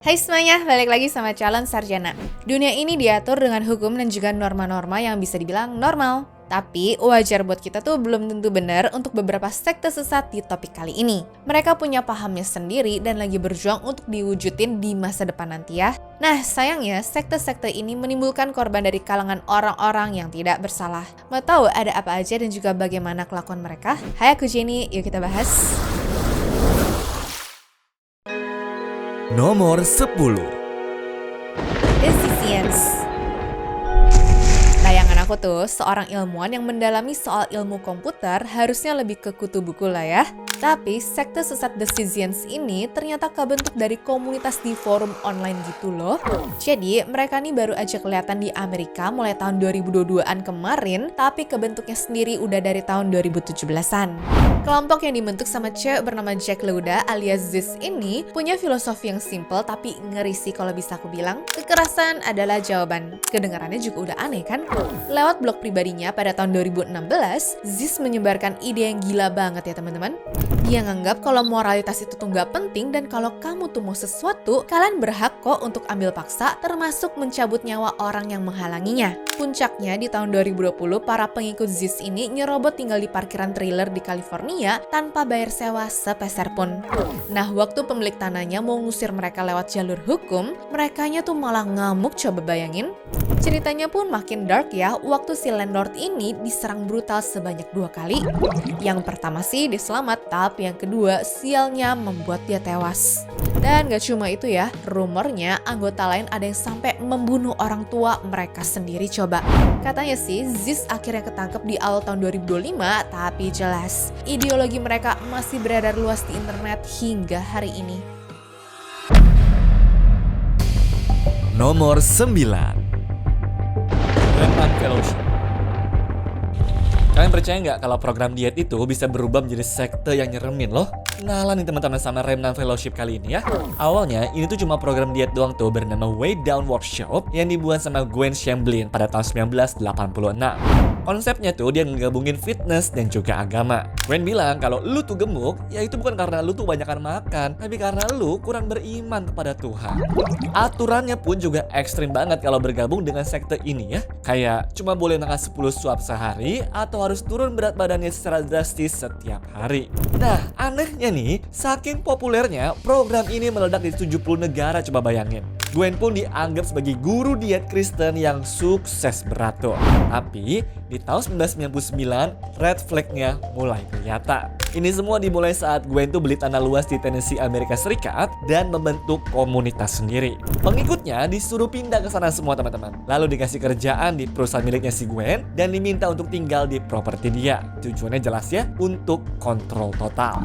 Hai semuanya, balik lagi sama calon sarjana. Dunia ini diatur dengan hukum dan juga norma-norma yang bisa dibilang normal. Tapi wajar buat kita tuh belum tentu benar untuk beberapa sekte sesat di topik kali ini. Mereka punya pahamnya sendiri dan lagi berjuang untuk diwujudin di masa depan nanti ya. Nah sayangnya sekte-sekte ini menimbulkan korban dari kalangan orang-orang yang tidak bersalah. Mau tahu ada apa aja dan juga bagaimana kelakuan mereka? Hai aku Jenny, yuk kita bahas. Nomor 10. Decisions. Bayangan aku tuh, seorang ilmuwan yang mendalami soal ilmu komputer harusnya lebih ke kutu buku lah ya. Tapi sekte sesat Decisions ini ternyata kebentuk dari komunitas di forum online gitu loh. Jadi mereka nih baru aja kelihatan di Amerika mulai tahun 2022-an kemarin, tapi kebentuknya sendiri udah dari tahun 2017-an. Kelompok yang dibentuk sama cewek bernama Jack Lauda alias Ziz ini punya filosofi yang simple tapi ngeri sih kalau bisa aku bilang. Kekerasan adalah jawaban. Kedengarannya juga udah aneh kan? Lewat blog pribadinya pada tahun 2016, Ziz menyebarkan ide yang gila banget ya teman-teman. Dia nganggap kalau moralitas itu tuh nggak penting dan kalau kamu tuh mau sesuatu, kalian berhak kok untuk ambil paksa termasuk mencabut nyawa orang yang menghalanginya. Puncaknya di tahun 2020, para pengikut Ziz ini nyerobot tinggal di parkiran trailer di California tanpa bayar sewa sepeser pun. Nah, waktu pemilik tanahnya mau ngusir mereka lewat jalur hukum, merekanya tuh malah ngamuk, coba bayangin. Ceritanya pun makin dark ya, waktu si landlord ini diserang brutal sebanyak 2 kali. Yang pertama sih dia selamat, tapi yang kedua sialnya membuat dia tewas. Dan gak cuma itu ya, rumornya anggota lain ada yang sampai membunuh orang tua mereka sendiri coba. Katanya sih Ziz akhirnya ketangkep di awal tahun 2025, tapi jelas ideologi mereka masih beredar luas di internet hingga hari ini. Nomor 9. Remman Fellowship. Kalian percaya nggak kalau program diet itu bisa berubah menjadi sekte yang nyeremin loh? Kenalan nih teman-teman sama Remnant Fellowship kali ini ya. Awalnya ini tuh cuma program diet doang tuh bernama Weight Down Workshop yang dibuat sama Gwen Shamblin pada tahun 1986. Konsepnya tuh dia ngegabungin fitness dan juga agama. Gwen bilang kalau lu tuh gemuk, ya itu bukan karena lu tuh banyakan makan, tapi karena lu kurang beriman kepada Tuhan. Aturannya pun juga ekstrim banget kalau bergabung dengan sekte ini ya. Kayak cuma boleh makan 10 suap sehari atau harus turun berat badannya secara drastis setiap hari. Nah, anehnya nih, saking populernya program ini meledak di 70 negara, coba bayangin. Gwen pun dianggap sebagai guru diet Kristen yang sukses berat tuh. Tapi di tahun 1999, red flag-nya mulai kelihatan. Ini semua dimulai saat Gwen tuh beli tanah luas di Tennessee, Amerika Serikat dan membentuk komunitas sendiri. Pengikutnya disuruh pindah ke sana semua teman-teman. Lalu dikasih kerjaan di perusahaan miliknya si Gwen dan diminta untuk tinggal di properti dia. Tujuannya jelas ya, untuk kontrol total.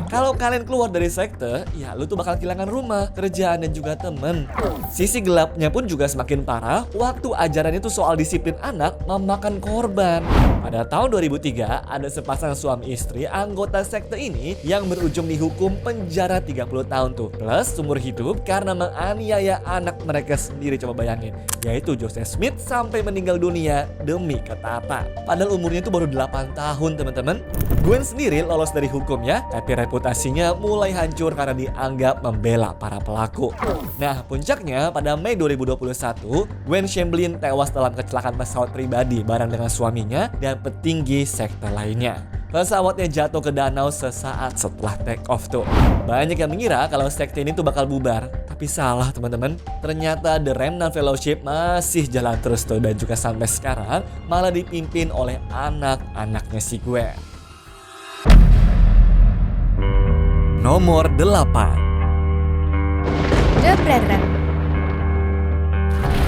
Kalau kalian keluar dari sekte, ya lu tuh bakal kehilangan rumah, kerjaan dan juga temen. Sisi gelapnya pun juga semakin parah waktu ajaran itu soal disiplin anak memakan korban. Pada tahun 2003, ada sepasang suami istri anggota sekte ini yang berujung dihukum penjara 30 tahun tuh. Plus seumur hidup karena menganiaya anak mereka sendiri, coba bayangin. Yaitu Joseph Smith sampai meninggal dunia demi ketaatan. Padahal umurnya itu baru 8 tahun teman-teman. Gwen sendiri lolos dari hukumnya, tapi reputasinya mulai hancur karena dianggap membela para pelaku. Nah, puncaknya pada Mei 2021, Gwen Shamblin tewas dalam kecelakaan pesawat pribadi bareng dengan suaminya dan petinggi sekte lainnya. Pesawatnya jatuh ke danau sesaat setelah take off tuh. Banyak yang mengira kalau sekte ini tuh bakal bubar, tapi salah teman-teman. Ternyata The Remnant Fellowship masih jalan terus tuh dan juga sampai sekarang malah dipimpin oleh anak-anaknya si Gwen. Nomor 8. The Brethren.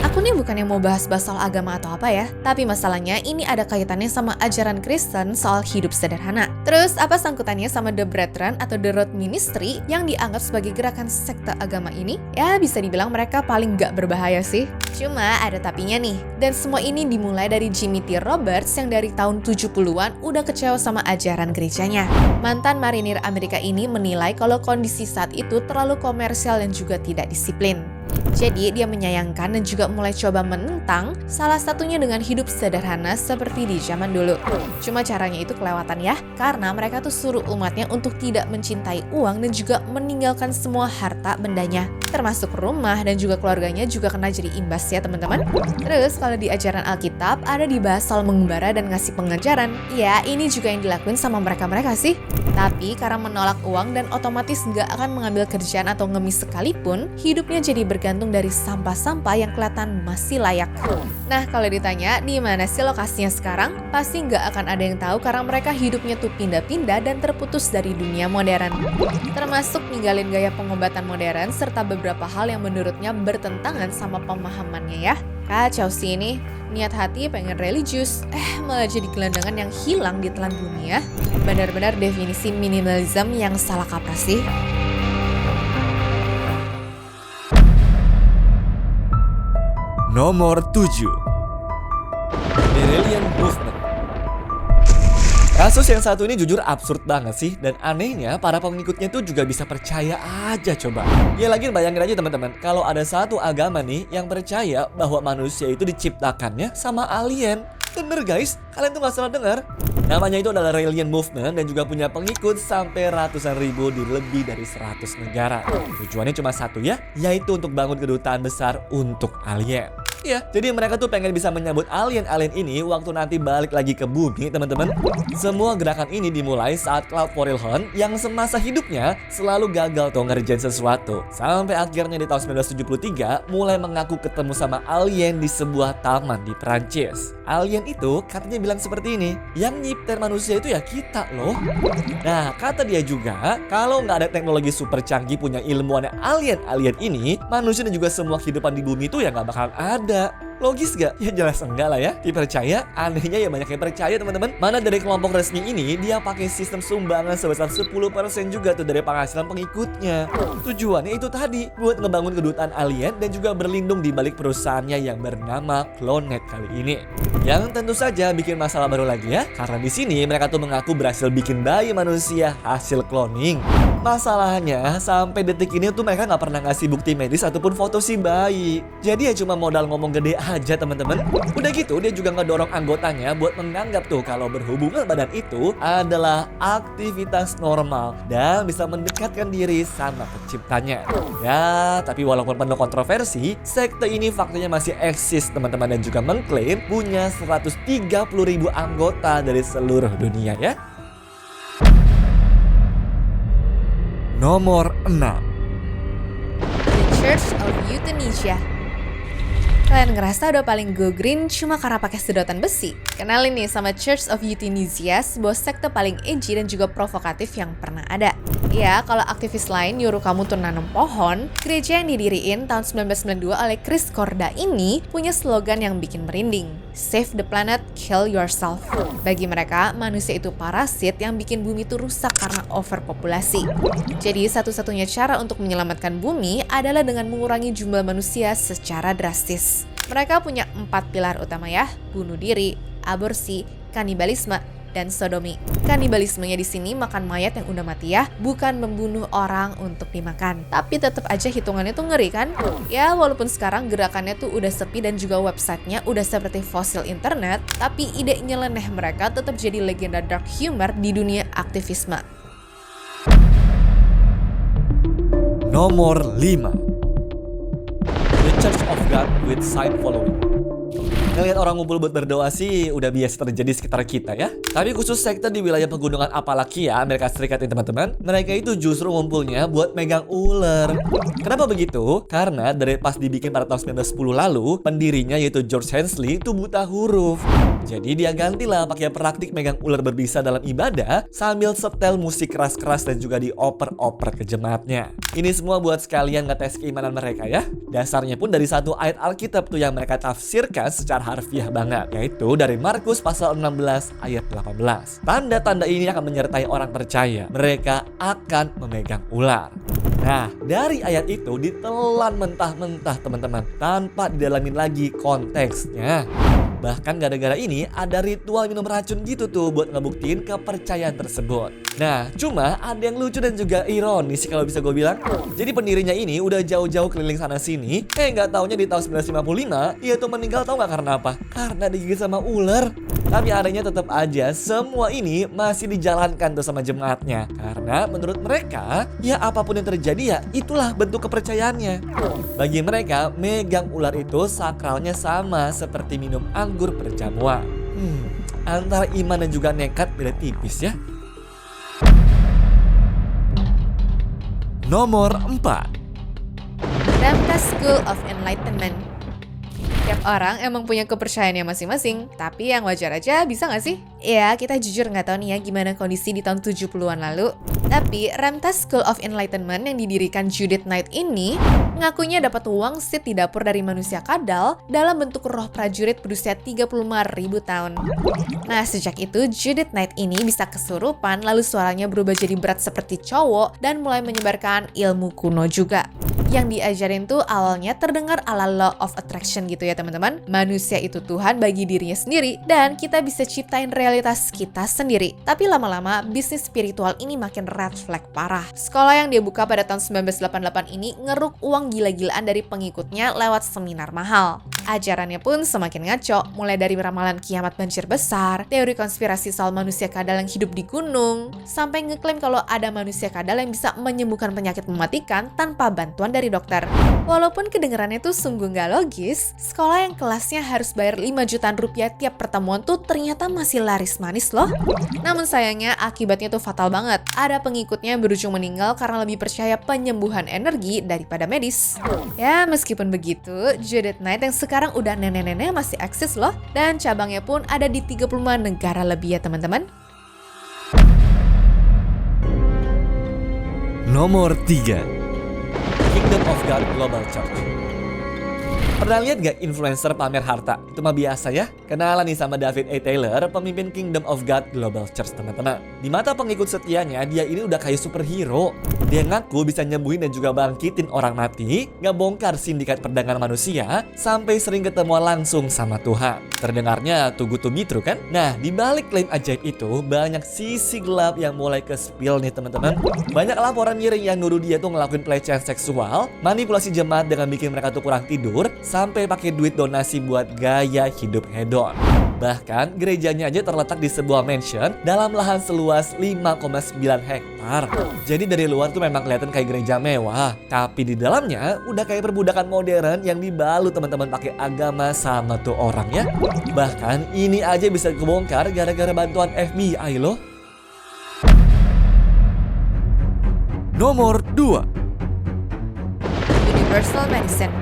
Aku nih bukannya mau bahas-bahas soal agama atau apa ya, tapi masalahnya ini ada kaitannya sama ajaran Kristen soal hidup sederhana. Terus apa sangkutannya sama The Brethren atau The Road Ministry yang dianggap sebagai gerakan sekte agama ini? Ya bisa dibilang mereka paling gak berbahaya sih. Cuma ada tapinya nih, dan semua ini dimulai dari Jimmy T. Roberts yang dari tahun 70-an udah kecewa sama ajaran gerejanya. Mantan marinir Amerika ini menilai kalau kondisi saat itu terlalu komersial dan juga tidak disiplin. Jadi dia menyayangkan dan juga mulai coba menentang, salah satunya dengan hidup sederhana seperti di zaman dulu. Cuma caranya itu kelewatan ya, karena mereka tuh suruh umatnya untuk tidak mencintai uang dan juga meninggalkan semua harta bendanya. Termasuk rumah dan juga keluarganya juga kena jadi imbas ya teman-teman. Terus kalau di ajaran Alkitab ada dibahas soal mengembara dan ngasih pengajaran. Ya ini juga yang dilakuin sama mereka-mereka sih. Tapi karena menolak uang dan otomatis nggak akan mengambil kerjaan atau ngemis sekalipun, hidupnya jadi bergantung dari sampah-sampah yang kelihatan masih layak. Nah kalau ditanya di mana sih lokasinya sekarang, pasti nggak akan ada yang tahu karena mereka hidupnya tuh pindah-pindah dan terputus dari dunia modern. Termasuk ninggalin gaya pengobatan modern serta beberapa hal yang menurutnya bertentangan sama pemahamannya ya. Kacau sih ini, niat hati pengen religius, malah jadi gelandangan yang hilang di telan bumi ya. Benar-benar definisi minimalism yang salah kaprah sih. Nomor 7. Arelian Movement. Kasus yang satu ini jujur absurd banget sih, dan anehnya para pengikutnya tuh juga bisa percaya aja coba. Ya lagi bayangin aja teman-teman, kalau ada satu agama nih yang percaya bahwa manusia itu diciptakannya sama alien. Bener guys, kalian tuh gak salah dengar. Namanya itu adalah Arelian Movement dan juga punya pengikut sampai ratusan ribu di lebih dari 100 negara. Tujuannya cuma satu ya, yaitu untuk bangun kedutaan besar untuk alien. Ya, jadi mereka tuh pengen bisa menyambut alien-alien ini waktu nanti balik lagi ke bumi, teman-teman. Semua gerakan ini dimulai saat Cloud Forilhon yang semasa hidupnya selalu gagal tuh ngerjain sesuatu. Sampai akhirnya di tahun 1973 mulai mengaku ketemu sama alien di sebuah taman di Prancis. Alien itu katanya bilang seperti ini, yang nyiptain manusia itu ya kita loh. Nah, kata dia juga, kalau nggak ada teknologi super canggih punya ilmuwan alien-alien ini, manusia dan juga semua kehidupan di bumi itu ya nggak bakalan ada. Logis gak? Ya jelas enggak lah ya. Dipercaya, anehnya ya banyak yang percaya teman-teman. Mana dari kelompok resmi ini dia pakai sistem sumbangan sebesar 10% juga tuh dari penghasilan pengikutnya. Tujuannya itu tadi, buat ngebangun kedutaan alien dan juga berlindung di balik perusahaannya yang bernama Clonet kali ini. Yang tentu saja bikin masalah baru lagi ya, karena di sini mereka tuh mengaku berhasil bikin bayi manusia hasil cloning. Masalahnya sampai detik ini tuh mereka nggak pernah ngasih bukti medis ataupun foto si bayi. Jadi ya cuma modal ngomong gede aja teman-teman. Udah gitu dia juga ngedorong anggotanya buat menganggap tuh kalau berhubungan badan itu adalah aktivitas normal dan bisa mendekatkan diri sama penciptanya. Ya, tapi walaupun penuh kontroversi, sekte ini faktanya masih eksis teman-teman dan juga mengklaim punya 130.000 anggota dari seluruh dunia ya. Nomor 6. The Church of Euthanasia. Kalian ngerasa udah paling go green cuma karena pakai sedotan besi? Kenalin nih sama Church of Euthanasia, sebuah sekte paling edgy dan juga provokatif yang pernah ada. Ya, kalau aktivis lain nyuruh kamu tuh nanam pohon, gereja yang didiriin tahun 1992 oleh Chris Korda ini punya slogan yang bikin merinding. Save the planet, kill yourself. Bagi mereka, manusia itu parasit yang bikin bumi itu rusak karena overpopulasi. Jadi satu-satunya cara untuk menyelamatkan bumi adalah dengan mengurangi jumlah manusia secara drastis. Mereka punya 4 pilar utama ya, bunuh diri, aborsi, kanibalisme, dan sodomi. Kanibalismenya di sini makan mayat yang udah mati ya, bukan membunuh orang untuk dimakan. Tapi tetap aja hitungannya tuh ngeri kan? Ya walaupun sekarang gerakannya tuh udah sepi dan juga websitenya udah seperti fosil internet, tapi ide nyeleneh mereka tetap jadi legenda dark humor di dunia aktivisme. Nomor 5. The Church of God with sign following. Ngelihat orang ngumpul buat berdoa sih udah biasa terjadi sekitar kita ya. Tapi khusus sekte di wilayah pegunungan Appalachia, Amerika Serikat ini teman-teman, mereka itu justru ngumpulnya buat megang ular. Kenapa begitu? Karena dari pas dibikin pada tahun 1910 lalu, pendirinya yaitu George Hensley itu buta huruf. Jadi dia gantilah pakai praktik megang ular berbisa dalam ibadah sambil setel musik keras-keras dan juga dioper-oper ke jemaatnya. Ini semua buat sekalian ngetes keimanan mereka ya. Dasarnya pun dari satu ayat Alkitab tuh yang mereka tafsirkan secara harfiah banget, yaitu dari Markus pasal 16 ayat 18. Tanda-tanda ini akan menyertai orang percaya. Mereka akan memegang ular. Nah, dari ayat itu ditelan mentah-mentah teman-teman, tanpa didalamin lagi konteksnya. Bahkan gara-gara ini ada ritual minum racun gitu tuh buat ngebuktiin kepercayaan tersebut. Nah, cuma ada yang lucu dan juga ironis kalau bisa gue bilang. Jadi pendirinya ini udah jauh-jauh keliling sana sini, nggak taunya di tahun 1955 ia tuh meninggal, tau nggak karena apa? Karena digigit sama ular. Tapi adanya tetap aja semua ini masih dijalankan tuh sama jemaatnya. Karena menurut mereka, ya apapun yang terjadi ya itulah bentuk kepercayaannya. Bagi mereka, megang ular itu sakralnya sama seperti minum anggur berjamuan. Antara iman dan juga nekat beda tipis ya. Nomor 4. Ramtas School of Enlightenment. Tiap orang emang punya kepercayaannya masing-masing, tapi yang wajar aja bisa nggak sih? Ya, kita jujur nggak tahu nih ya gimana kondisi di tahun 70-an lalu. Tapi Ramtas School of Enlightenment yang didirikan Judith Knight ini ngakunya dapat wangsit di dapur dari manusia kadal dalam bentuk roh prajurit berusia 35.000 tahun. Nah, sejak itu Judith Knight ini bisa kesurupan, lalu suaranya berubah jadi berat seperti cowok dan mulai menyebarkan ilmu kuno juga. Yang diajarin tuh awalnya terdengar ala law of attraction gitu ya teman-teman. Manusia itu Tuhan bagi dirinya sendiri dan kita bisa ciptain realitas kita sendiri. Tapi lama-lama bisnis spiritual ini makin red flag parah. Sekolah yang dia buka pada tahun 1988 ini ngeruk uang gila-gilaan dari pengikutnya lewat seminar mahal. Ajarannya pun semakin ngaco, mulai dari ramalan kiamat banjir besar, teori konspirasi soal manusia kadal yang hidup di gunung, sampai ngeklaim kalau ada manusia kadal yang bisa menyembuhkan penyakit mematikan tanpa bantuan dari dokter. Walaupun kedengarannya tuh sungguh nggak logis, sekolah yang kelasnya harus bayar 5 jutaan rupiah tiap pertemuan tuh ternyata masih laris manis loh. Namun sayangnya akibatnya tuh fatal banget. Ada pengikutnya yang berujung meninggal karena lebih percaya penyembuhan energi daripada medis. Ya, meskipun begitu, Judith Knight yang sekarang udah nenek-nenek masih eksis loh, dan cabangnya pun ada di 35 negara lebih ya teman-teman. Nomor 3. Kingdom of God Global Church. Pernah lihat gak influencer pamer harta? Itu mah biasa ya. Kenalan nih sama David A. Taylor, pemimpin Kingdom of God Global Church teman-teman. Di mata pengikut setianya, dia ini udah kayak superhero. Dia ngaku bisa nyembuhin dan juga bangkitin orang mati, ngebongkar sindikat perdagangan manusia, sampai sering ketemuan langsung sama Tuhan. Terdengarnya too good to be true kan? Nah, di balik klaim ajaib itu, banyak sisi gelap yang mulai ke-spill nih teman-teman. Banyak laporan miring yang nuduh dia tuh ngelakuin pelecehan seksual, manipulasi jemaat dengan bikin mereka tuh kurang tidur, sampai pakai duit donasi buat gaya hidup hedon. Bahkan gerejanya aja terletak di sebuah mansion dalam lahan seluas 5,9 hektar. Jadi dari luar tuh memang kelihatan kayak gereja mewah, tapi di dalamnya udah kayak perbudakan modern yang dibalut teman-teman pakai agama sama tuh orang ya. Bahkan ini aja bisa kebongkar gara-gara bantuan FBI loh. Nomor 2. Universal Medicine.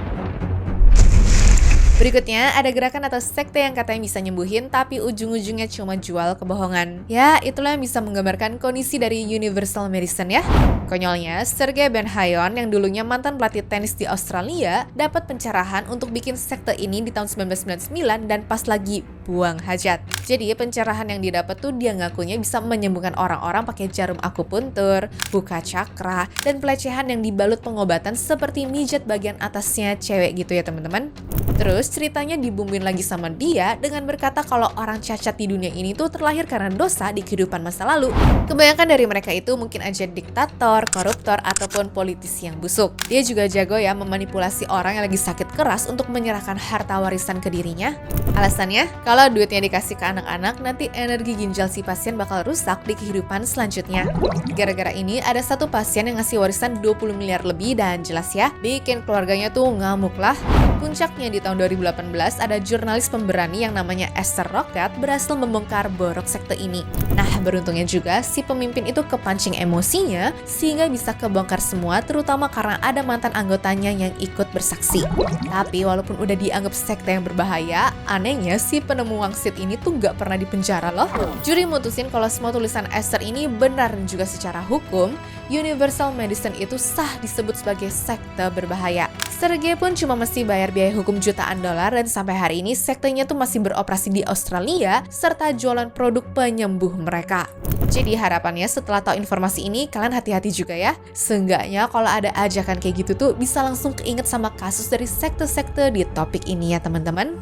Berikutnya, ada gerakan atau sekte yang katanya bisa nyembuhin, tapi ujung-ujungnya cuma jual kebohongan. Ya, itulah yang bisa menggambarkan kondisi dari Universal Medicine ya. Konyolnya, Sergey Benhayon yang dulunya mantan pelatih tenis di Australia, dapat pencerahan untuk bikin sekte ini di tahun 1999 dan pas lagi buang hajat. Jadi, pencerahan yang didapat tuh dia ngakunya bisa menyembuhkan orang-orang pakai jarum akupuntur, buka cakra, dan pelecehan yang dibalut pengobatan seperti mijat bagian atasnya cewek gitu ya teman-teman. Terus ceritanya dibumbuin lagi sama dia dengan berkata kalau orang cacat di dunia ini tuh terlahir karena dosa di kehidupan masa lalu. Kebanyakan dari mereka itu mungkin aja diktator, koruptor, ataupun politisi yang busuk. Dia juga jago ya memanipulasi orang yang lagi sakit keras untuk menyerahkan harta warisan ke dirinya. Alasannya, kalau duitnya dikasih ke anak-anak, nanti energi ginjal si pasien bakal rusak di kehidupan selanjutnya. Gara-gara ini ada satu pasien yang ngasih warisan 20 miliar lebih dan jelas ya, bikin keluarganya tuh ngamuk lah. Puncaknya di tahun 2018 ada jurnalis pemberani yang namanya Esther Rocket berhasil membongkar borok sekte ini. Nah, beruntungnya juga si pemimpin itu kepancing emosinya sehingga bisa kebongkar semua, terutama karena ada mantan anggotanya yang ikut bersaksi. Tapi walaupun udah dianggap sekte yang berbahaya, anehnya si penemu wangsit ini tuh gak pernah dipenjara loh. Juri mutusin kalau semua tulisan Esther ini benar dan juga secara hukum, Universal Medicine itu sah disebut sebagai sekte berbahaya. Sergey pun cuma mesti bayar biaya hukum jutaan dolar dan sampai hari ini sektenya tuh masih beroperasi di Australia serta jualan produk penyembuh mereka. Jadi harapannya setelah tahu informasi ini kalian hati-hati juga ya. Seenggaknya kalau ada ajakan kayak gitu tuh bisa langsung keinget sama kasus dari sekte-sekte di topik ini ya teman-teman.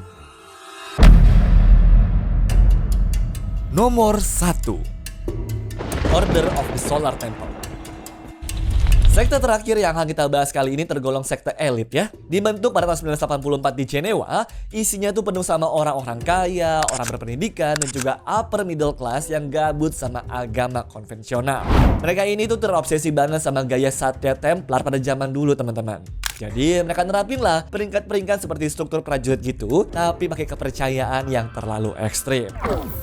Nomor 1. Order of the Solar Temple. Sekte terakhir yang akan kita bahas kali ini tergolong sekte elit ya. Dibentuk pada tahun 1984 di Jenewa, isinya tuh penuh sama orang-orang kaya, orang berpendidikan, dan juga upper middle class yang gabut sama agama konvensional. Mereka ini tuh terobsesi banget sama gaya Satria Templar pada zaman dulu teman-teman. Jadi mereka nerapin lah peringkat-peringkat seperti struktur prajurit gitu, tapi pakai kepercayaan yang terlalu ekstrim.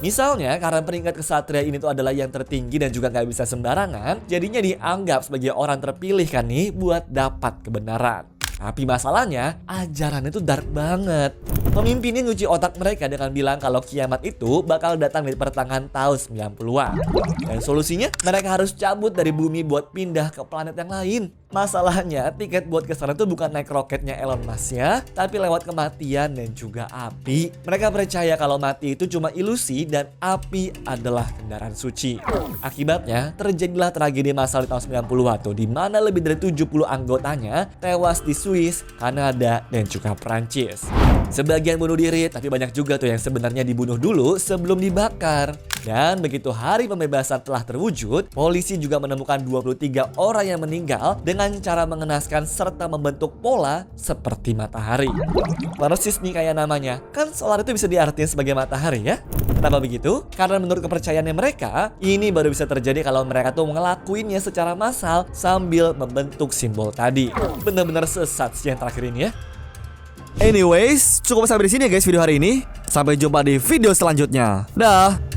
Misalnya karena peringkat kesatria ini tuh adalah yang tertinggi dan juga nggak bisa sembarangan, jadinya dianggap sebagai orang terpilih kan nih buat dapat kebenaran. Tapi masalahnya, ajarannya itu dark banget. Pemimpinnya nguci otak mereka dengan bilang kalau kiamat itu bakal datang di pertengahan tahun 90-an. Dan solusinya, mereka harus cabut dari bumi buat pindah ke planet yang lain. Masalahnya, tiket buat ke sana tuh bukan naik roketnya Elon Musk ya, tapi lewat kematian dan juga api. Mereka percaya kalau mati itu cuma ilusi dan api adalah kendaraan suci. Akibatnya, terjadilah tragedi massal di tahun 90-an tuh, di mana lebih dari 70 anggotanya tewas di Swiss, Kanada, dan juga Prancis. Sebagian bunuh diri, tapi banyak juga tuh yang sebenarnya dibunuh dulu sebelum dibakar. Dan begitu hari pembebasan telah terwujud, polisi juga menemukan 23 orang yang meninggal dengan cara mengenaskan serta membentuk pola seperti matahari. Persis nih kayak namanya, kan solar itu bisa diartikan sebagai matahari ya? Kenapa begitu? Karena menurut kepercayaannya mereka, ini baru bisa terjadi kalau mereka tuh ngelakuinnya secara massal sambil membentuk simbol tadi. Bener-bener sesat sih yang terakhir ini ya. Anyways, cukup sampai di sini ya guys video hari ini. Sampai jumpa di video selanjutnya. Dah.